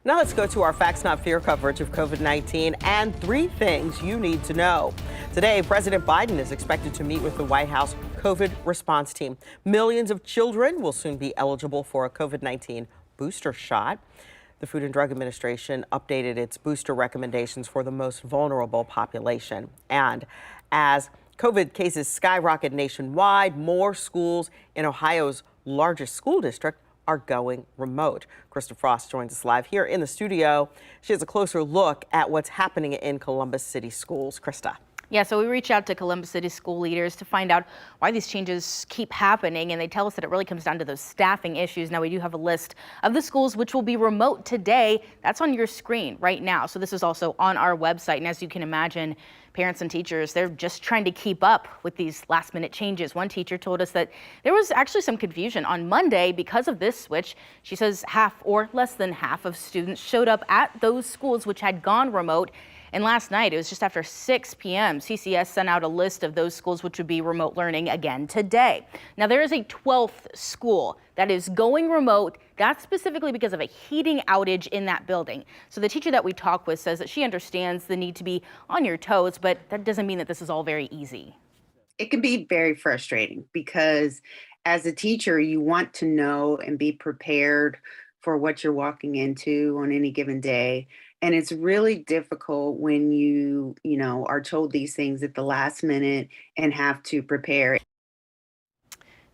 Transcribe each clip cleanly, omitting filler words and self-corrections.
Now let's go to our Facts Not Fear coverage of COVID-19 and 3 things you need to know. Today, President Biden is expected to meet with the White House COVID response team. Millions of children will soon be eligible for a COVID-19 booster shot. The Food and Drug Administration updated its booster recommendations for the most vulnerable population. And as COVID cases skyrocket nationwide, more schools in Ohio's largest school district are going remote. Krista Frost joins us live here in the studio. She has a closer look at what's happening in Columbus City schools. Krista. Yeah, so we reached out to Columbus City school leaders to find out why these changes keep happening, and they tell us that it really comes down to those staffing issues. Now, we do have a list of the schools which will be remote today. That's on your screen right now. So this is also on our website, and as you can imagine, parents and teachers, they're just trying to keep up with these last-minute changes. One teacher told us that there was actually some confusion on Monday because of this switch. She says half or less than half of students showed up at those schools which had gone remote. And last night, it was just after 6 p.m., CCS sent out a list of those schools which would be remote learning again today. Now, there is a 12th school that is going remote. That's specifically because of a heating outage in that building. So the teacher that we talked with says that she understands the need to be on your toes, but that doesn't mean that this is all very easy. It can be very frustrating because as a teacher, you want to know and be prepared for what you're walking into on any given day. And it's really difficult when you are told these things at the last minute and have to prepare.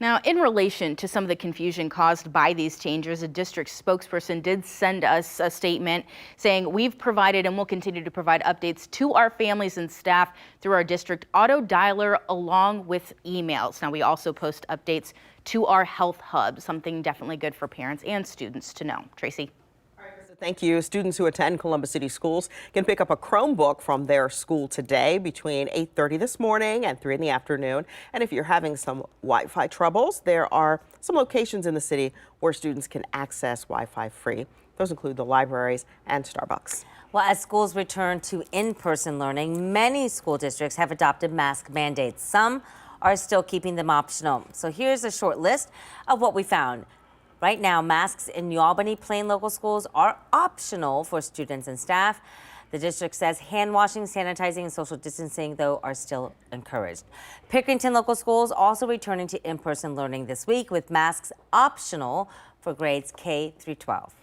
Now, in relation to some of the confusion caused by these changes, a district spokesperson did send us a statement saying we've provided and will continue to provide updates to our families and staff through our district auto dialer along with emails. Now, we also post updates to our health hub, something definitely good for parents and students to know. Tracy. Thank you. Students who attend Columbus City schools can pick up a Chromebook from their school today between 8:30 this morning and 3 in the afternoon. And if you're having some Wi-Fi troubles, there are some locations in the city where students can access Wi-Fi free. Those include the libraries and Starbucks. Well, as schools return to in-person learning, many school districts have adopted mask mandates. Some are still keeping them optional. So here's a short list of what we found. Right now, masks in New Albany Plain local schools are optional for students and staff. The district says hand washing, sanitizing, and social distancing, though, are still encouraged. Pickerington local schools also returning to in-person learning this week with masks optional for grades K through 12.